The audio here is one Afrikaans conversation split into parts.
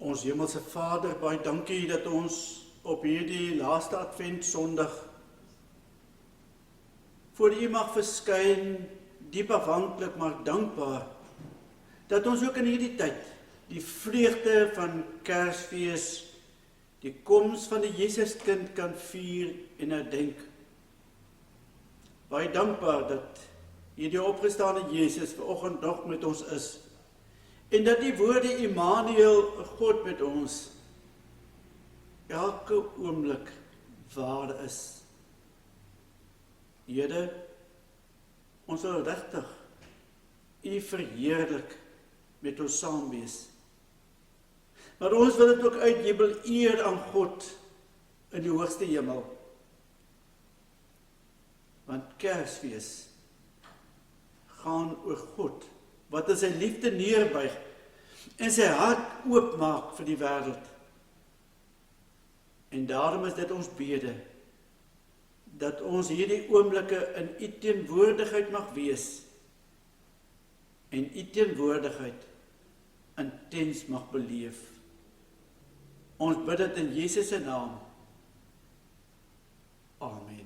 Ons Hemelse Vader, baie dankie dat ons op hierdie laaste Advent Sondag voor U mag verskyn, diep afhanklik maar dankbaar, dat ons ook in hierdie tyd die vreugde van Kersfees, die koms van die Jesuskind kan vier en herdenk. Baie dankbaar dat hierdie opgestane Jezus vanoggend nog met ons is, en dat die woorde Immanuel, God met ons, elke oomblik waar is. Here, ons wil regtig U verheerlik met ons saam wees. Maar ons wil dit ook uitjubel eer aan God in die hoogste hemel. Want Kersfees gaan oor God, wat in sy liefde neerbuig en sy hart oopmaak vir die wêreld. En daarom is dit ons bede, dat ons hierdie oomblikke in U teenwoordigheid mag wees, en U teenwoordigheid intens mag beleef. Ons bid dit in Jesus se naam. Amen.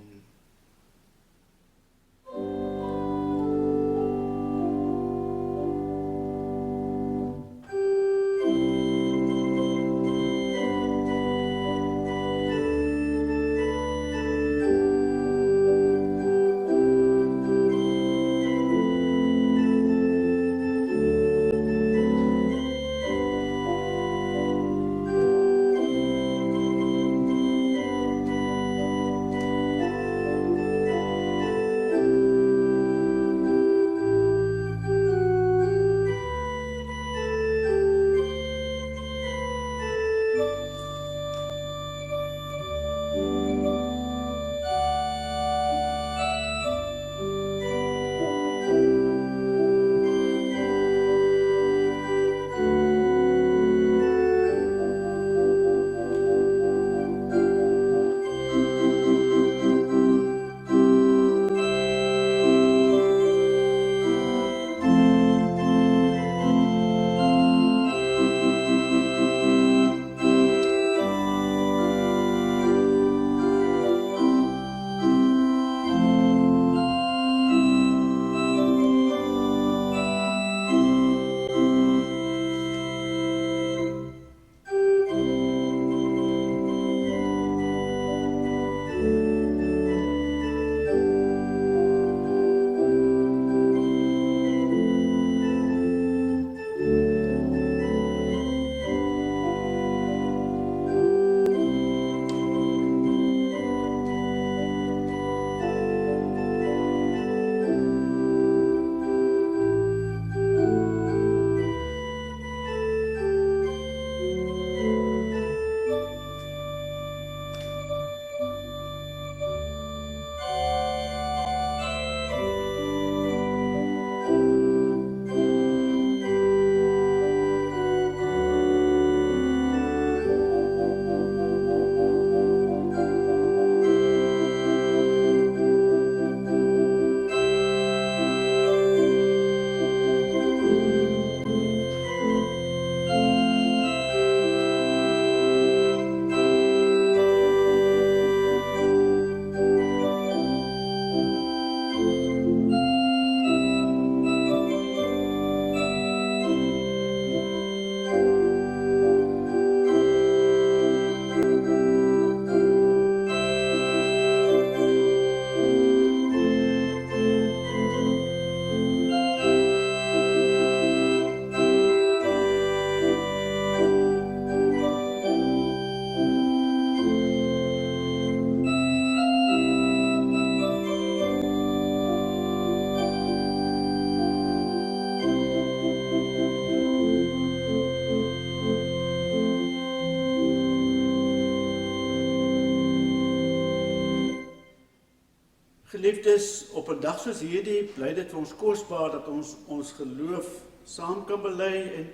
Geliefdes, op 'n dag soos hierdie bly dit vir ons kosbaar dat ons geloof saam kan bely, en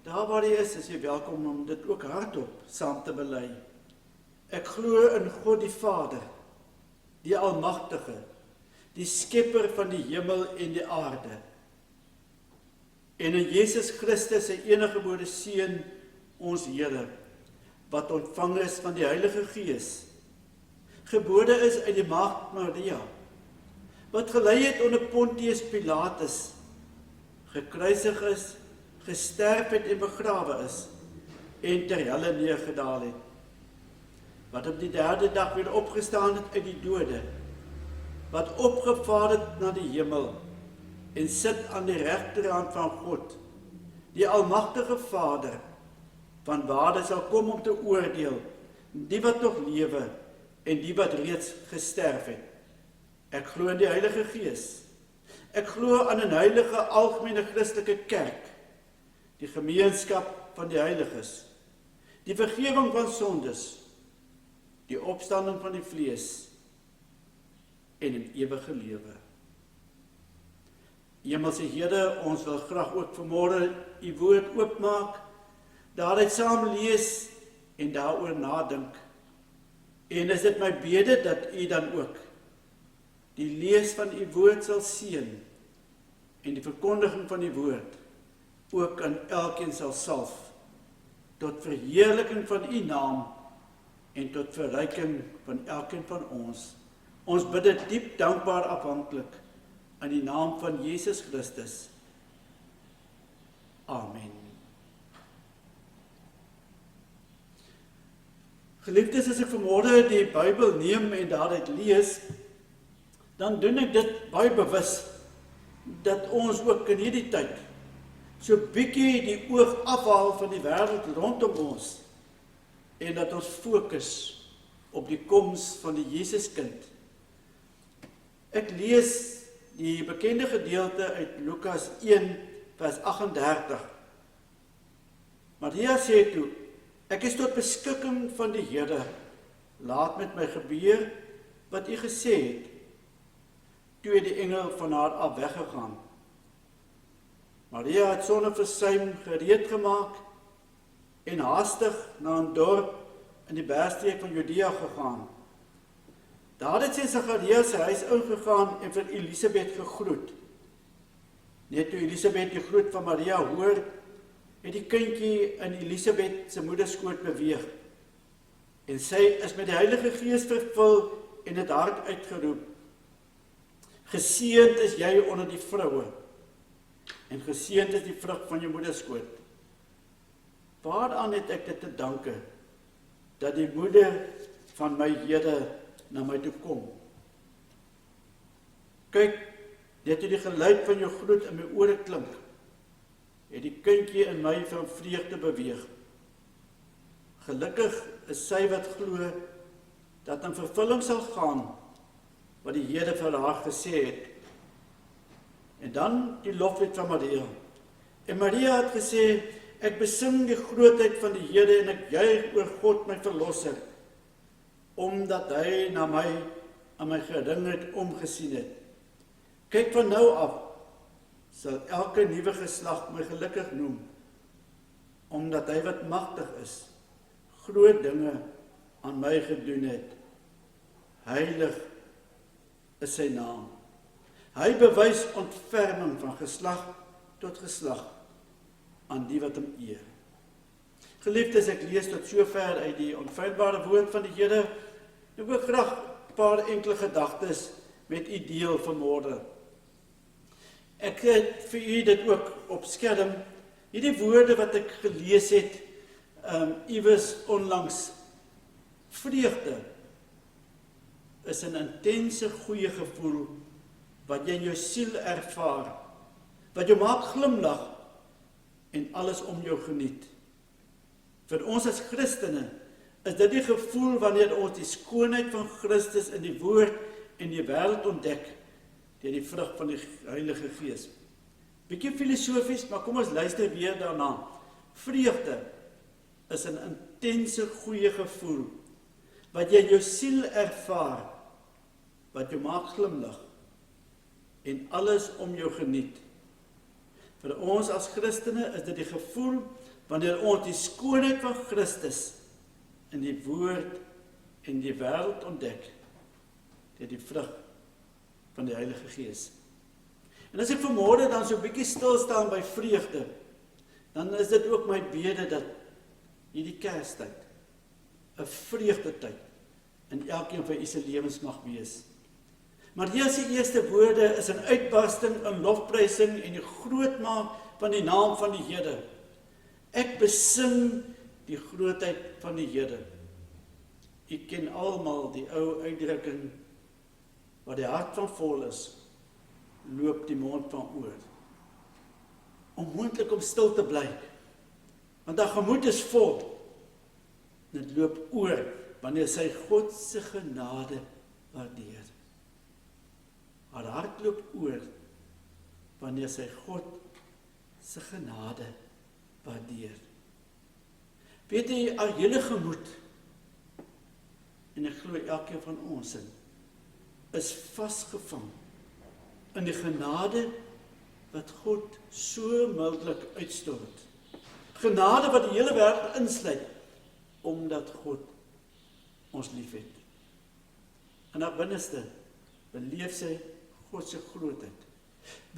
daar waar jy is jy welkom om dit ook hardop saam te bely. Ek glo in God die Vader, die Almagtige, die Skepper van die hemel en die aarde, en in Jesus Christus, sy eniggebore Seun, ons Here, wat ontvang is van die Heilige Gees, gebore is uit die maagd Maria, wat gelei het onder Pontius Pilatus, gekruisig is, gesterf het en begrawe is, en ter helle neergedaal het, wat op die 3de dag weer opgestaan het uit die dode, wat opgevaar het na die hemel, en sit aan die regterhand van God, die almagtige Vader, van waar hy sal kom om te oordeel, die wat nog lewe, en die wat reeds gesterf het. Ek glo in die Heilige Gees. Ek glo aan 'n heilige algemene Christelike kerk, die gemeenskap van die heiliges, die vergifnis van sondes, die opstanding van die vlees en 'n ewige lewe. Hemelse Here, ons wil graag ook vanmôre u woord oopmaak, daaruit saam lees en daaroor nadink. En is dit my bede dat u dan ook die lees van u woord sal seën en die verkondiging van die woord ook aan elkeen sal salf, tot verheerliking van u naam en tot verryking van elkeen van ons. Ons bid dit diep dankbaar afhanklik in die naam van Jesus Christus. Amen. Geliefdes, as ek vanmôre die Bybel neem en daaruit lees, dan doen ek dit baie bewus, dat ons ook in hierdie tyd so bietjie die oog afhaal van die wêreld rondom ons, en dat ons fokus op die koms van die Jesuskind. Ek lees die bekende gedeelte uit Lukas 1 vers 38. Maria sê toe, ek is tot beskikking van die Here, laat met my gebeur wat u gesê het. Toe het die engel van haar af weggegaan. Maria het sonder versuim gereed gemaak en haastig na 'n dorp in die bergstreek van Judea gegaan. Daar het sy Sagaria se huis ingegaan en vir Elisabeth gegroet. Net toe Elisabeth die groet van Maria hoor, het die kindjie in Elisabeth se moederskoot beweeg. En sy is met die Heilige Gees vervul en het hard uitgeroep: Geseënd is jy onder die vroue, en geseënd is die vrug van jou moederskoot. Waaraan het ek dit te danke, dat die moeder van my Here na my toe kom? Kyk, net toe die geluid van jou groet in my ore klink, het die kindjie in my van vreugde beweeg. Gelukkig is sy wat glo, dat in vervulling sal gaan, wat die Here vir haar gesê het. En dan die loflied van Maria. En Maria het gesê, ek besing die grootheid van die Here en ek juig oor God my verlosser, omdat hy na my aan my geringheid omgesien het. Kyk, van nou af sal elke nuwe geslag my gelukkig noem, omdat hy wat magtig is, groot dinge aan my gedoen het. Heilig is sy naam. Hy bewys ontferming van geslag tot geslag aan die wat hom eer. Geliefdes, ek lees tot sover uit die onfeilbare woord van die Here. Ek wil graag 'n paar enkele gedagtes met u deel vanmôre. Ek het vir u dit ook op skerm, hierdie woorde wat ek gelees het, iewers onlangs. Vreugde is 'n intense goeie gevoel wat jy in jou siel ervaar, wat jou maak glimlag en alles om jou geniet. Vir ons as Christene is dit die gevoel wanneer ons die skoonheid van Christus in die woord en die wêreld ontdek deur die vrug van die Heilige Gees. Bietjie filosofies, maar kom ons luister weer daarna. Vreugde is 'n intense goeie gevoel wat jy in jou siel ervaar, wat jou maak glimlag en alles om jou geniet. Vir ons as Christene is dit die gevoel wanneer ons die skoonheid van Christus in die woord en die wêreld ontdek deur die vrug van die Heilige Gees. En as ek vanmôre dan so 'n bietjie stil staan by vreugde, dan is dit ook my bede dat hierdie Kerstyd 'n vreugdetyd in elkeen van u se lewens mag wees. Maria se eerste woorde is 'n uitbarsting in lofprysing en die grootmaak van die naam van die Here. Ek besing die grootheid van die Here. U ken almal die ou uitdrukking, waar die hart van vol is, loop die mond van oor. Onmoontlik om stil te bly, want haar gemoed is vol. Dit loop oor, wanneer sy God se genade waardeer. Haar hart loop oor, wanneer sy God se genade waardeer. Weet jy, haar hele gemoed, en ek glo elkeen van ons is vasgevang in die genade wat God so mildelik uitstort. Genade wat die hele wêreld insluit, omdat God ons liefhet. In haar binneste beleef sy God se grootheid.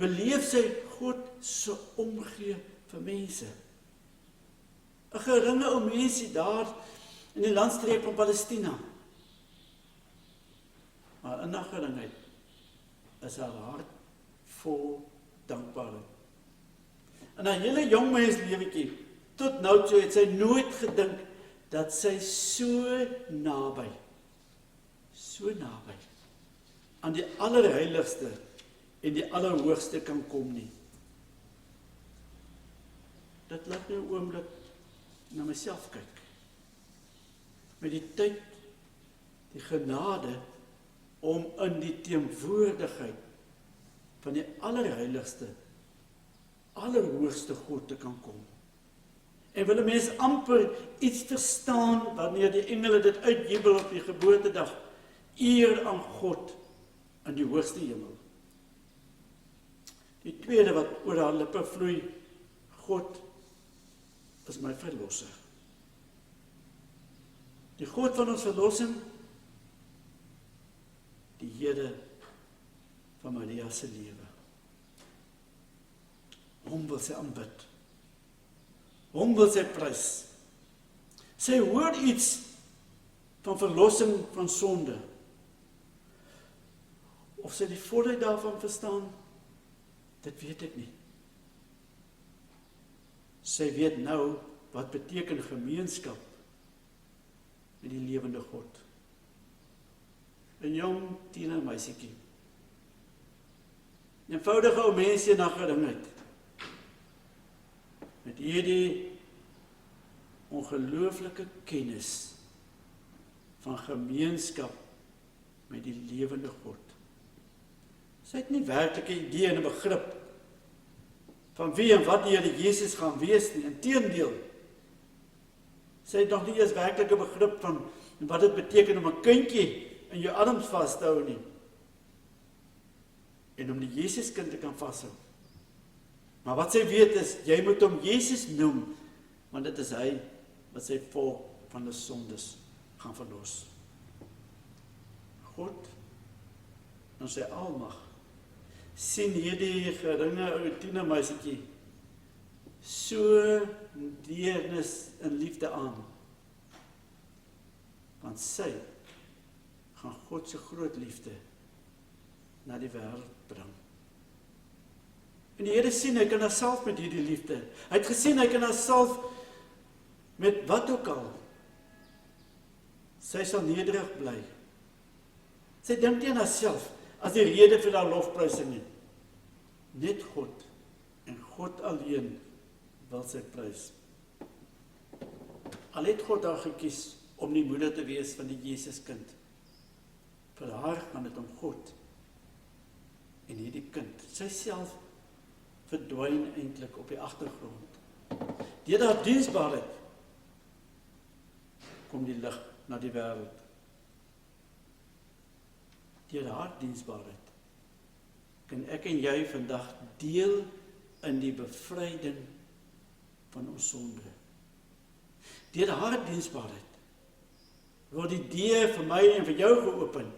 Beleef sy God se omgee vir mense. 'n geringe ou mensie daar in die landstreek van Palestina. Maar in haar geringheid is haar hart vol dankbaarheid. In haar hele jongmenslewetjie, tot nou toe het sy nooit gedink dat sy so naby aan die allerheiligste en die allerhoogste kan kom nie. Dit laat my 'n oomblik na myself kyk. Met die tyd, die genade om in die teenwoordigheid van die allerheiligste, allerhoogste God te kan kom. En wil 'n mens amper iets verstaan wanneer die engele dit uitjubel op die geboortedag, eer aan God in die hoogste hemel. Die tweede wat oor haar lippe vloei, God is my verlosser. Die God van ons verlossing, die Here van Maria se lewe. Hom wil sy aanbid. Hom wil sy prys. Sy hoor iets van verlossing van sonde. Of sy die volheid daarvan verstaan, dit weet ek nie. Sy weet nou wat beteken gemeenskap met die lewende God. 'n jong tienermeisietjie. 'n eenvoudige ou mensie na geringheid. Met hierdie ongelooflike kennis van gemeenskap met die lewende God. Sy het nie werklik 'n idee en 'n begrip van wie en wat die Here Jesus gaan wees nie. Inteendeel, sy het nog nie eens werklik 'n begrip van wat dit beteken om 'n kindjie in jou arms vas te hou nie. En om die Jesuskind te kan vashou. Maar wat sy weet is, jy moet hom Jesus noem, want dit is hy wat sy volk van die sondes gaan verlos. God, in sy almag, sien hierdie geringe ou tienermeisietjie so deernis en liefde aan. Want sy gaan God se groot liefde na die wêreld bring. En die Here sien, hy kan haar salf met hierdie liefde. Hy het gesien, hy kan haar salf met wat ook al. Sy sal nederig bly. Sy dink nie aan haarself as die rede vir haar lofprysing nie. Net God en God alleen wil sy prys. Al het God haar gekies om die moeder te wees van die Jesuskind. Vir haar gaan dit om God en hierdie kind. Sy self verdwyn eintlik op die agtergrond. Deur haar diensbaarheid kom die lig na die wêreld. Deur haar diensbaarheid kan ek en jy vandag deel in die bevryding van ons sonde. Deur haar diensbaarheid word die deur vir my en vir jou geopen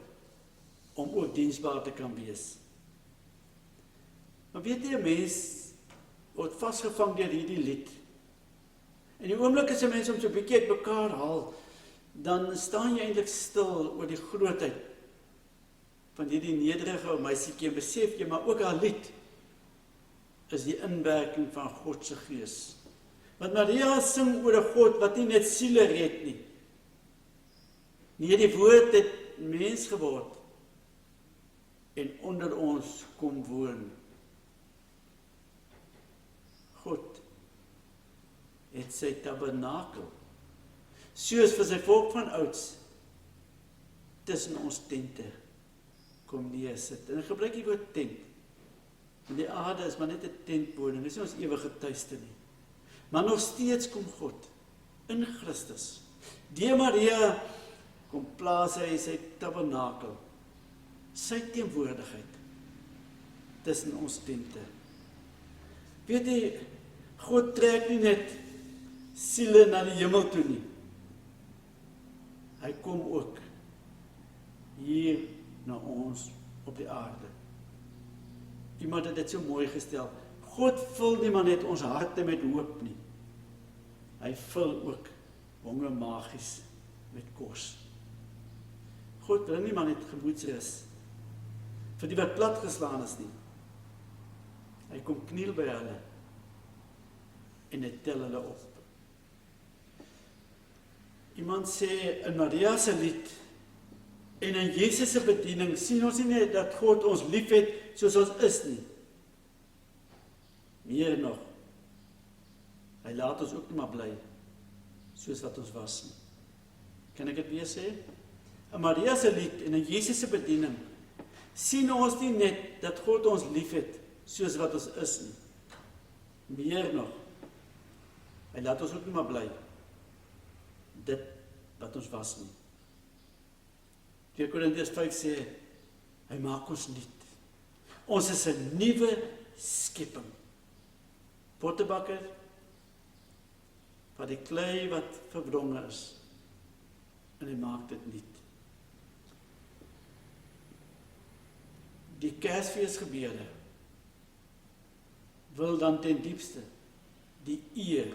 om ook diensbaar te kan wees. Maar weet jy, 'n mens word vasgevang deur hierdie lied. En die oomblik as 'n mens om so 'n bietjie uit mekaar haal, dan staan jy eintlik stil oor die grootheid van hierdie nederige meisietjie en besef jy, maar ook haar lied is die inwerking van God se Gees. Want Maria sing oor 'n God wat nie net siele red nie. Nee, die woord het mens geword en onder ons kom woon. God het sy tabernakel, soos vir sy volk van ouds, tussen ons tente kom neersit. En ek gebruik die woord tent. En die aarde is maar net 'n tentwoning, dis nie ons ewige tuiste nie. Maar nog steeds kom God in Christus. Deur Maria kom plaas hy sy tabernakel, sy teenwoordigheid tussen ons tente. Weet jy, God trek nie net siele na die hemel toe nie. Hy kom ook hier na ons op die aarde. Iemand het dit so mooi gestel. God vul nie maar net ons harte met hoop nie. Hy vul ook honger magies met kos. God bring nie maar net gemoedsrus vir die wat platgeslaan is nie. Hy kom kniel by hulle en hy tel hulle op. Iemand sê in Maria se lied en in Jesus se bediening sien ons nie net dat God ons liefhet soos ons is nie. Meer nog, hy laat ons ook nie maar bly soos wat ons was nie. Kan ek dit weer sê? In Maria se lied en in Jesus se bediening sien ons nie net dat God ons liefhet soos wat ons is nie. Meer nog, hy laat ons ook nie maar bly dit wat ons was nie. 2 Korintiërs 5 sê, hy maak ons nuut. Ons is 'n nuwe skepping. Pottebakker, van die klei wat verwronge is, en hy maak dit nuut. Die Kersfeesgebeure wil dan ten diepste die eer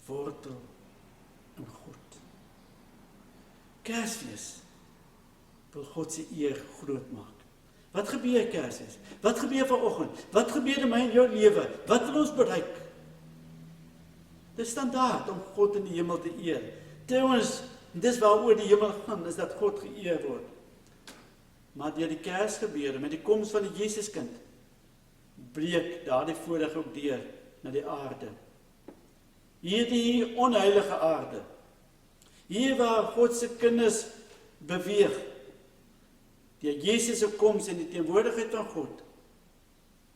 wortel in God. Kersfees wil God se eer groot maak. Wat gebeur Kersfees? Wat gebeur vanoggend? Wat gebeur in my en jou lewe? Wat wil ons bereik? Dit is standaard om God in die hemel te eer. Trouwens, dis waaroor die hemel gaan, is dat God geëer word. Maar deur die Kersgebeure, met die koms van die Jesuskind, breek daardie voorreg ook deur na die aarde. Hierdie onheilige aarde, hier waar God se kinders beweeg, deur Jesus se koms en die teenwoordigheid van God,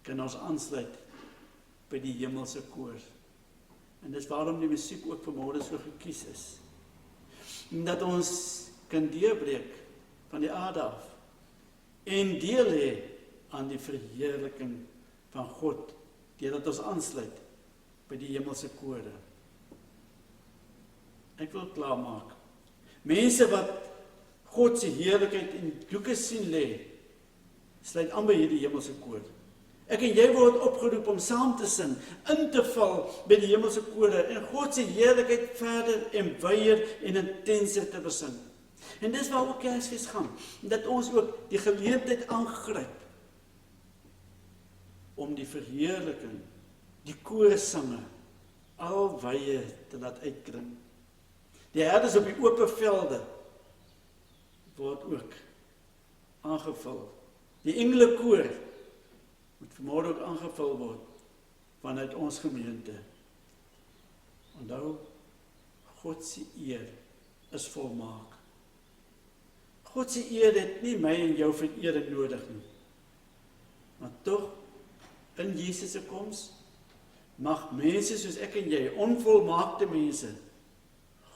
kan ons aansluit by die hemelse koor. En dis waarom die musiek ook vanmôre so gekies is. En dat ons kan deurbreek van die aarde af en deel hê aan die verheerliking van God, deurdat ons aansluit by die hemelse kore. Ek wil klaarmaak. Mense wat God se heerlikheid in doeke sien lê, sluit aan by hierdie hemelse koor. Ek en jy word opgeroep om saam te sing, in te val by die hemelse kore en God se heerlikheid verder en wyer en intenser te besing. En dis waar ook Kersfees gaan, dat ons ook die geleentheid aangryp om die verheerliking, die koorsange, al wye te laat uitkring. Die herders op die oop velde word ook aangevul. Die engelekoor moet vanmôre ook aangevul word vanuit ons gemeente. Onthou, God se eer is volmaak. God se eer het nie my en jou verering nodig nie. Maar tog, in Jesus se koms, mag mense soos ek en jy, onvolmaakte mense,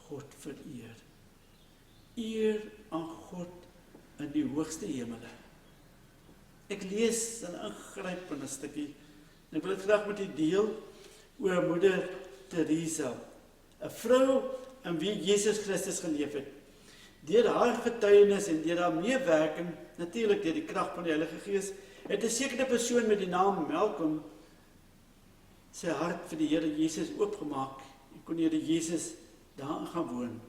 God vereer. Eer aan God in die hoogste hemele. Ek lees 'n ingrypende stukkie, en ek wil dit graag met u deel, oor moeder Teresa, 'n vrou in wie Jesus Christus geleef het. Deur haar getuienis en deur haar meewerking, natuurlik deur die krag van die Heilige Gees, het 'n sekere persoon met die naam Malcolm sy hart vir die Here Jesus oopgemaak en kon die Here Jesus daarin gaan woon.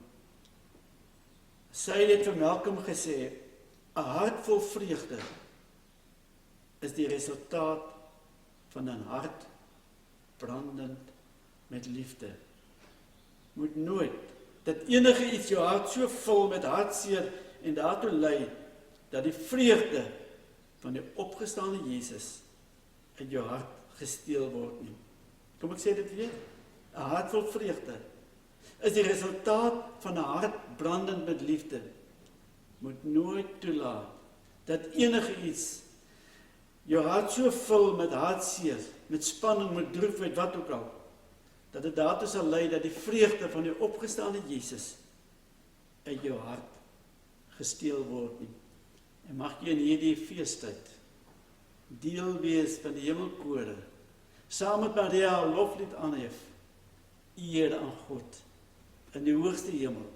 Sy het vir Malcolm gesê, 'n hart vol vreugde is die resultaat van 'n hart brandend met liefde. Moet nooit dat enige iets jou hart so vul met hartseer en daartoe lei dat die vreugde van die opgestane Jesus uit jou hart gesteel word nie. Kom ek sê dit weer? 'n hart vol vreugde is die resultaat van 'n hart brandend met liefde. Moet nooit toelaat dat enige iets jou hart so vul met hartseer, met spanning, met droefheid, wat ook al, dat dit daartoe sal lei dat die vreugde van die opgestane Jesus uit jou hart gesteel word nie. En mag jy in hierdie feestyd deel wees van die hemelkore, saam met Maria 'n loflied aanhef, eer aan God in die hoogste hemel.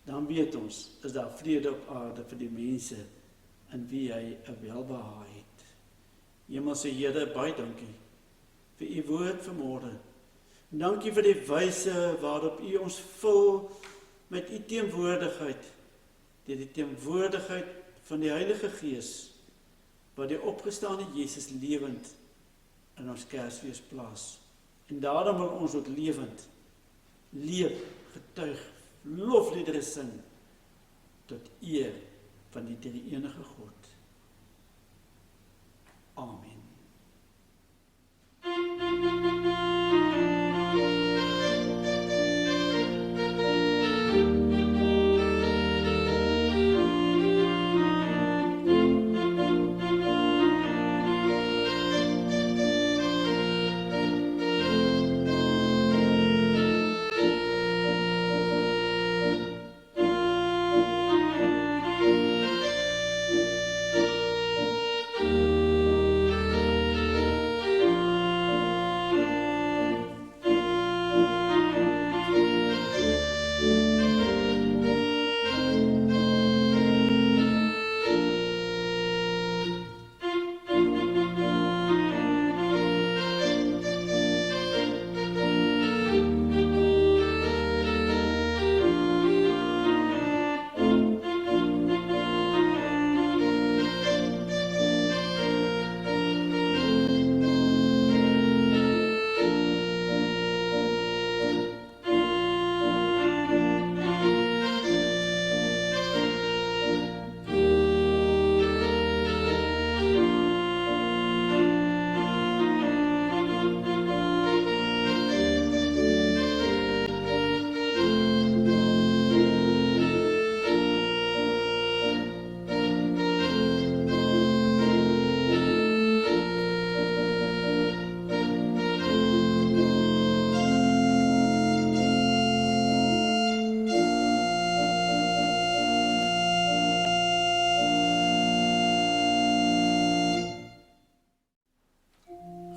Dan weet ons, is daar vrede op aarde vir die mense in wie hy 'n welbehae het. Hemelse Here, baie dankie vir u woord vanmôre. Dankie vir die wyse waarop u ons vul met u teenwoordigheid, deur die teenwoordigheid van die Heilige Gees, wat die opgestane Jesus lewend in ons Kersfees plaas. En daarom wil ons ook lewend leef, getuig, lofliedere sing tot eer van die drie-enige God. Amen.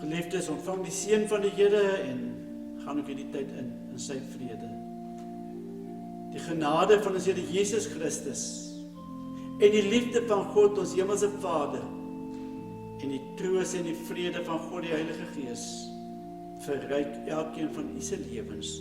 Geliefdes, ontvang die seën van die Here en gaan ook hierdie tyd in sy vrede. Die genade van ons Here Jesus Christus en die liefde van God, ons hemelse Vader, en die troos en die vrede van God die Heilige Gees verryk elkeen van u se lewens